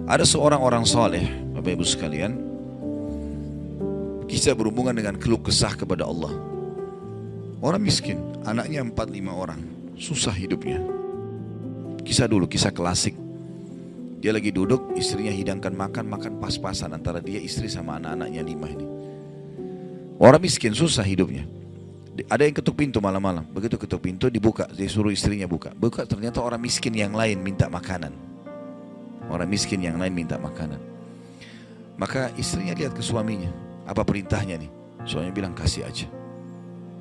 Ada seorang orang soleh, Bapak Ibu sekalian, kisah berhubungan dengan keluh kesah kepada Allah. Orang miskin, anaknya 4-5 orang, susah hidupnya. Kisah dulu, kisah klasik. Dia lagi duduk, istrinya hidangkan makan pas-pasan antara dia, istri sama anak-anaknya 5 ini. Orang miskin, susah hidupnya. Ada yang ketuk pintu malam-malam. Begitu ketuk pintu dibuka, dia suruh istrinya buka. Buka, ternyata orang miskin yang lain minta makanan. Orang miskin yang lain minta makanan. Maka istrinya lihat ke suaminya, apa perintahnya nih? Suaminya bilang kasih aja.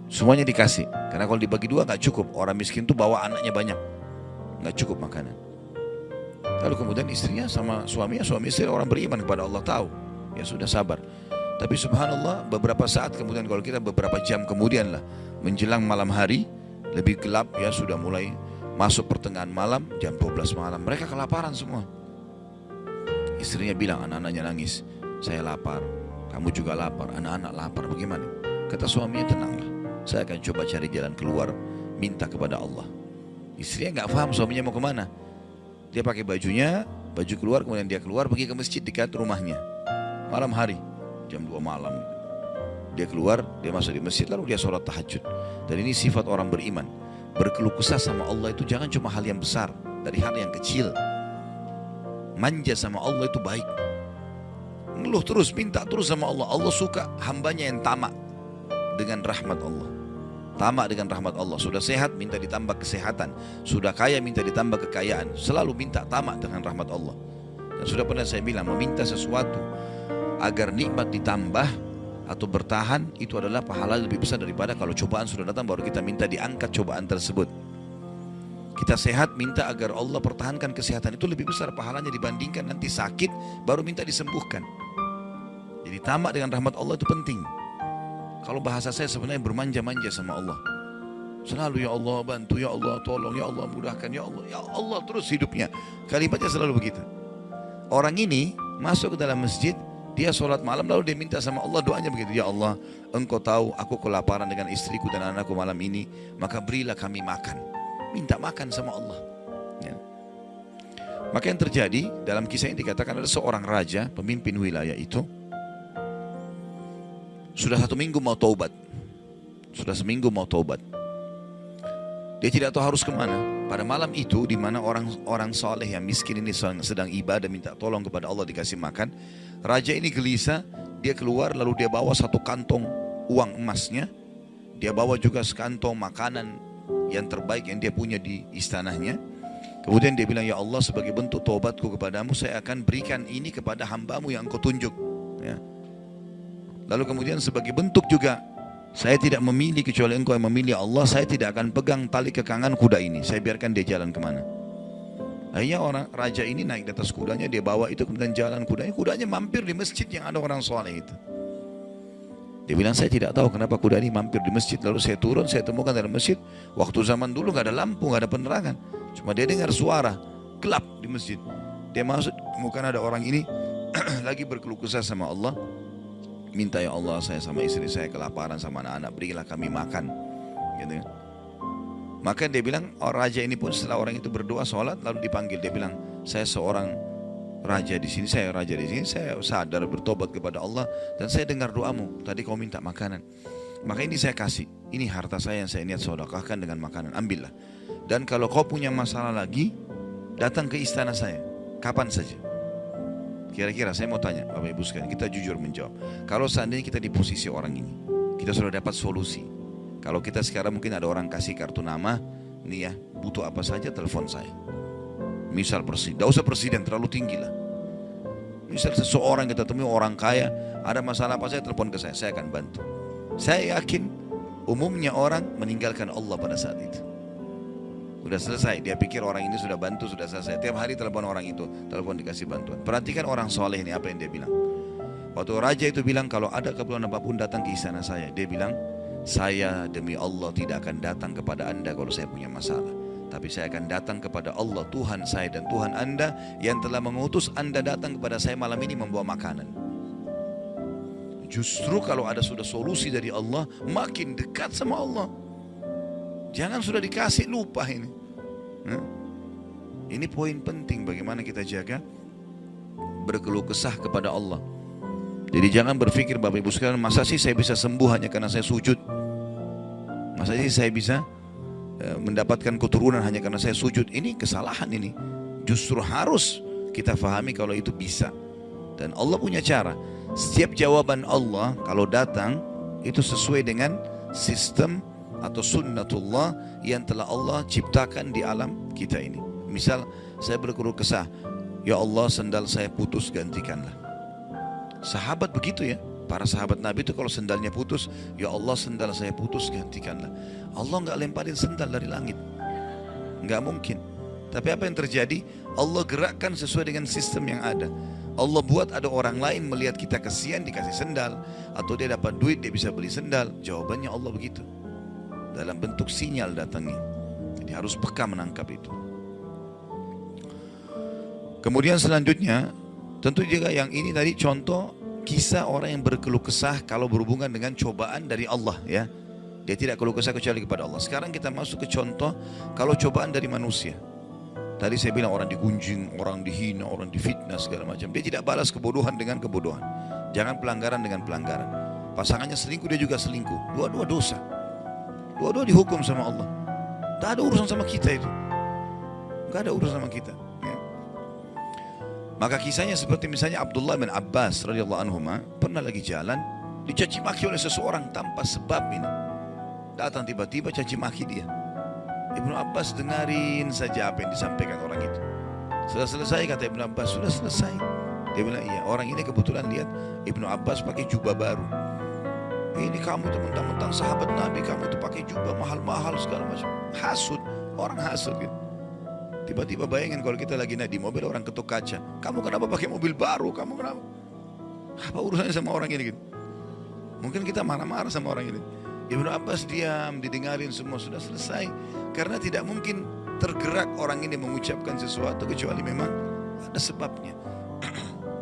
Semuanya dikasih, karena kalau dibagi 2 gak cukup. Orang miskin tuh bawa anaknya banyak, gak cukup makanan. Lalu kemudian istrinya sama suaminya, suami istri orang beriman kepada Allah, tahu. Ya sudah, sabar. Tapi subhanallah, beberapa saat kemudian, kalau kita beberapa jam kemudian lah, menjelang malam hari, lebih gelap ya, sudah mulai masuk pertengahan malam, jam 12 malam, mereka kelaparan semua. Istrinya bilang, anak-anaknya nangis, saya lapar, kamu juga lapar, anak-anak lapar, bagaimana? Kata suaminya, tenanglah, saya akan coba cari jalan keluar, minta kepada Allah. Istrinya gak paham suaminya mau kemana. Dia pakai bajunya, baju keluar, kemudian dia keluar pergi ke masjid dekat rumahnya. Malam hari, jam 2 malam. Dia keluar, dia masuk di masjid, lalu dia sholat tahajud. Dan ini sifat orang beriman. Berkeluh kesah sama Allah itu jangan cuma hal yang besar, dari hal yang kecil. Manja sama Allah itu baik. Ngeluh terus, minta terus sama Allah. Allah suka hambanya yang tamak dengan rahmat Allah. Tamak dengan rahmat Allah. Sudah sehat, minta ditambah kesehatan. Sudah kaya, minta ditambah kekayaan. Selalu minta tamak dengan rahmat Allah. Dan sudah pernah saya bilang, meminta sesuatu agar nikmat ditambah atau bertahan, itu adalah pahala lebih besar daripada kalau cobaan sudah datang baru kita minta diangkat cobaan tersebut. Kita sehat, minta agar Allah pertahankan kesehatan, itu lebih besar pahalanya dibandingkan nanti sakit baru minta disembuhkan. Jadi tamak dengan rahmat Allah itu penting. Kalau bahasa saya sebenarnya bermanja-manja sama Allah. Selalu ya Allah bantu, ya Allah tolong, ya Allah mudahkan, ya Allah terus hidupnya. Kalimatnya selalu begitu. Orang ini masuk ke dalam masjid, dia sholat malam lalu dia minta sama Allah, doanya begitu, ya Allah engkau tahu aku kelaparan dengan istriku dan anakku malam ini, maka berilah kami makan. Minta makan sama Allah ya. Maka yang terjadi dalam kisah ini dikatakan ada seorang raja, pemimpin wilayah itu, sudah 1 minggu mau taubat. Sudah seminggu mau taubat. Dia tidak tahu harus kemana. Pada malam itu, di mana orang soleh yang miskin ini sedang ibadah, minta tolong kepada Allah dikasih makan. Raja ini gelisah, dia keluar lalu dia bawa 1 kantong uang emasnya. Dia bawa juga sekantong makanan yang terbaik yang dia punya di istananya. Kemudian dia bilang, ya Allah sebagai bentuk taubatku kepadamu, saya akan berikan ini kepada hambamu yang engkau tunjuk ya. Lalu kemudian sebagai bentuk juga, saya tidak memilih kecuali engkau yang memilih Allah, saya tidak akan pegang tali kekangan kuda ini, saya biarkan dia jalan kemana. Akhirnya orang raja ini naik di atas kudanya, dia bawa itu kemudian jalan kudanya mampir di masjid yang ada orang soleh itu. Dia bilang, saya tidak tahu kenapa kuda ini mampir di masjid. Lalu saya turun, saya temukan dalam masjid, waktu zaman dulu gak ada lampu, gak ada penerangan, cuma dia dengar suara gelap di masjid. Dia masuk, temukan ada orang ini lagi berkeluh kesah sama Allah, minta, ya Allah saya sama istri saya kelaparan sama anak-anak, berilah kami makan gitu. Maka dia bilang, raja ini pun setelah orang itu berdoa sholat lalu dipanggil, dia bilang, saya seorang raja di sini, saya raja di sini, saya sadar bertobat kepada Allah dan saya dengar doamu, tadi kau minta makanan, maka ini saya kasih, ini harta saya yang saya niat sedekahkan dengan makanan, ambillah. Dan kalau kau punya masalah lagi, datang ke istana saya kapan saja. Kira-kira saya mau tanya Bapak Ibu sekalian, kita jujur menjawab. Kalau seandainya kita di posisi orang ini, kita sudah dapat solusi. Kalau kita sekarang mungkin ada orang kasih kartu nama, nih ya, butuh apa saja telepon saya. Misal presiden, tidak usah presiden terlalu tinggi lah. Misal seseorang kita temui orang kaya, ada masalah apa saya telepon ke saya akan bantu. Saya yakin umumnya orang meninggalkan Allah pada saat itu. Sudah selesai, dia pikir orang ini sudah bantu, sudah selesai. Tiap hari telepon orang itu, telepon dikasih bantuan. Perhatikan orang soleh ini apa yang dia bilang. Waktu raja itu bilang, kalau ada keperluan apapun datang ke istana saya. Dia bilang, saya demi Allah tidak akan datang kepada anda kalau saya punya masalah. Tapi saya akan datang kepada Allah, Tuhan saya dan Tuhan anda, yang telah mengutus anda datang kepada saya malam ini membawa makanan. Justru kalau ada sudah solusi dari Allah, makin dekat sama Allah. Jangan sudah dikasih lupa ini. Ini poin penting bagaimana kita jaga berkeluh kesah kepada Allah. Jadi jangan berpikir Bapak Ibu sekalian, masa sih saya bisa sembuh hanya karena saya sujud? Masa sih saya bisa mendapatkan keturunan hanya karena saya sujud? Ini kesalahan ini. Justru harus kita fahami kalau itu bisa. Dan Allah punya cara. Setiap jawaban Allah kalau datang itu sesuai dengan sistem atau sunnatullah yang telah Allah ciptakan di alam kita ini. Misal saya berkeluh kesah, ya Allah sendal saya putus, gantikanlah. Sahabat begitu ya, para sahabat Nabi itu kalau sendalnya putus, ya Allah sendal saya putus, gantikanlah. Allah nggak lemparin sendal dari langit, nggak mungkin. Tapi apa yang terjadi? Allah gerakkan sesuai dengan sistem yang ada. Allah buat ada orang lain melihat kita kasihan dikasih sendal, atau dia dapat duit dia bisa beli sendal. Jawabannya Allah begitu, dalam bentuk sinyal datangnya. Jadi harus peka menangkap itu. Kemudian selanjutnya, tentu juga yang ini tadi contoh kisah orang yang berkeluh kesah kalau berhubungan dengan cobaan dari Allah ya. Dia tidak keluh kesah kecuali kepada Allah. Sekarang kita masuk ke contoh kalau cobaan dari manusia. Tadi saya bilang orang digunjing, orang dihina, orang difitnah segala macam. Dia tidak balas kebodohan dengan kebodohan. Jangan pelanggaran dengan pelanggaran. Pasangannya selingkuh, dia juga selingkuh. Dua-dua dosa. Dua-dua dihukum sama Allah. Tak ada urusan sama kita itu. Gak ada urusan sama kita. Maka kisahnya seperti misalnya Abdullah bin Abbas radhiyallahu anhu pernah lagi jalan dicaci maki oleh seseorang tanpa sebab ini. Datang tiba-tiba caci maki dia. Ibnu Abbas dengarin saja apa yang disampaikan orang itu. Sudah selesai kata Ibnu Abbas, sudah selesai. Dia bilang iya, orang ini kebetulan lihat Ibnu Abbas pakai jubah baru. Ini kamu tuh mentang-mentang sahabat Nabi, kamu tuh pakai jubah mahal-mahal segala macam. Hasud, orang hasud gitu. Tiba-tiba bayangin kalau kita lagi naik di mobil orang ketuk kaca. Kamu kenapa pakai mobil baru? Kamu kenapa? Apa urusannya sama orang ini gitu? Mungkin kita marah-marah sama orang ini. Ibnu Abbas diam, didengarin semua sudah selesai. Karena tidak mungkin tergerak orang ini mengucapkan sesuatu kecuali memang ada sebabnya.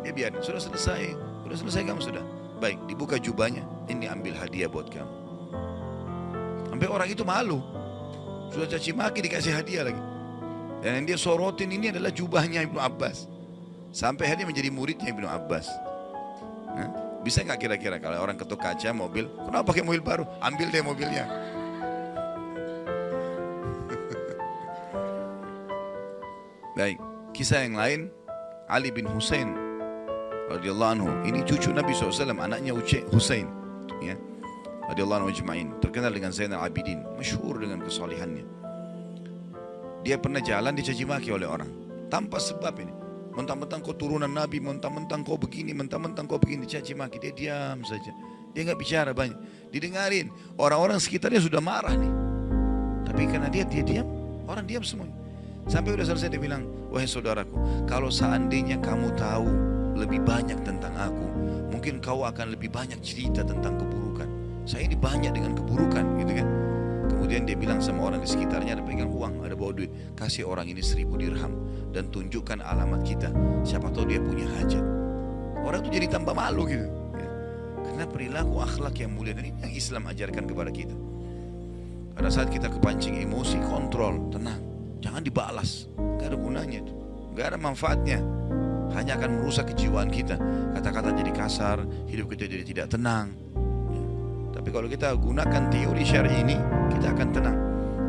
Ya biarin, sudah selesai kamu sudah. Baik, dibuka jubahnya. Ini ambil hadiah buat kamu. Sampai orang itu malu. Sudah caci maki dikasih hadiah lagi. Dan yang dia sorotin ini adalah jubahnya Ibnu Abbas. Sampai akhirnya menjadi muridnya Ibnu Abbas. Nah, bisa nggak kira-kira kalau orang ketuk kaca mobil, kenapa pakai mobil baru? Ambil deh mobilnya. Baik, kisah yang lain, Ali bin Husain radhiyallahu anhu. Ini cucu Nabi SAW, anaknya Husain. Ya, radhiyallahu anhu ajma'in. Terkenal dengan Zainal Abidin, masyhur dengan kesalihannya. Dia pernah jalan dicaci maki oleh orang tanpa sebab ini. Mentang-mentang kau turunan Nabi, mentang-mentang kau begini, mentang-mentang kau begini, dicaci maki. Dia diam saja. Dia nggak bicara banyak. Didengarin. Orang-orang sekitarnya sudah marah nih. Tapi karena dia diam, orang diam semuanya. Sampai udah selesai dia bilang, wahai saudaraku, kalau seandainya kamu tahu lebih banyak tentang aku, mungkin kau akan lebih banyak cerita tentang keburukan. Saya ini banyak dengan keburukan, gitu kan. Kemudian dia bilang sama orang di sekitarnya, ada pegang uang, ada bawa duit, kasih orang ini 1000 dirham dan tunjukkan alamat kita, siapa tahu dia punya hajat. Orang itu jadi tambah malu gitu ya. Karena perilaku akhlak yang mulia, dan ini yang Islam ajarkan kepada kita. Pada saat kita kepancing emosi, kontrol, tenang, jangan dibalas, gak ada gunanya itu, gak ada manfaatnya, hanya akan merusak kejiwaan kita. Kata-kata jadi kasar, hidup kita jadi tidak tenang. Tapi kalau kita gunakan teori syar'i ini, kita akan tenang.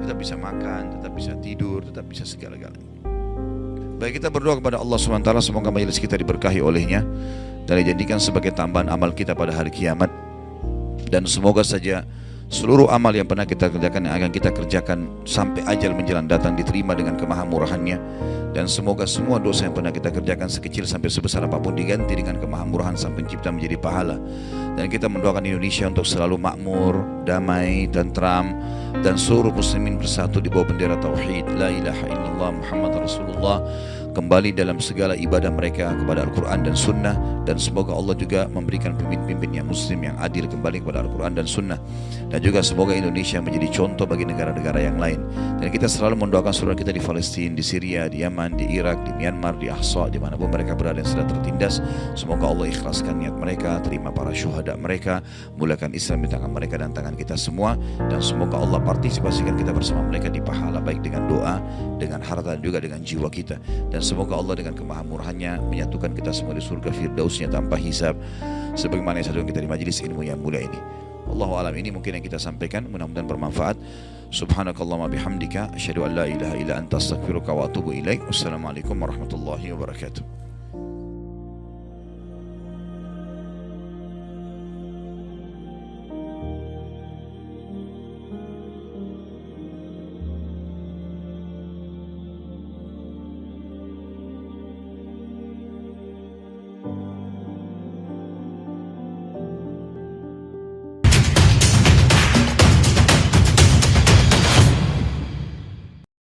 Tetap bisa makan, tetap bisa tidur, tetap bisa segala-galanya. Baik, kita berdoa kepada Allah SWT, semoga majelis kita diberkahi olehnya dan dijadikan sebagai tambahan amal kita pada hari kiamat. Dan semoga saja seluruh amal yang pernah kita kerjakan, yang akan kita kerjakan sampai ajal menjelang datang, diterima dengan kemahamurahannya. Dan semoga semua dosa yang pernah kita kerjakan sekecil sampai sebesar apapun diganti dengan kemahamurahan Sang Pencipta menjadi pahala. Dan kita mendoakan Indonesia untuk selalu makmur, damai, tentram, dan seluruh muslimin bersatu di bawah bendera tauhid la ilaha illallah Muhammad Rasulullah, kembali dalam segala ibadah mereka kepada Al-Quran dan Sunnah. Dan semoga Allah juga memberikan pemimpin yang muslim yang adil kembali kepada Al-Quran dan Sunnah. Dan juga semoga Indonesia menjadi contoh bagi negara-negara yang lain. Dan kita selalu mendoakan saudara kita di Palestina, di Syria, di Yaman, di Irak, di Myanmar, di Ahsa, dimanapun mereka berada yang sedang tertindas. Semoga Allah ikhlaskan niat mereka, terima para syuhada mereka, mulakan Islam di tangan mereka dan tangan kita semua. Dan semoga Allah partisipasikan kita bersama mereka di pahala, baik dengan doa, dengan harta, dan juga dengan jiwa kita. Dan semoga Allah dengan kemahamurahannya menyatukan kita semua di surga firdausnya tanpa hisab, sebagaimana yang satu kita di majelis ilmu yang mulia ini. Allahu alam, ini mungkin yang kita sampaikan, mudah-mudahan bermanfaat. Subhanakallahumma bihamdika asyhadu an la ilaha illa anta astaghfiruka wa atubu ilaik. Wassalamualaikum warahmatullahi wabarakatuh.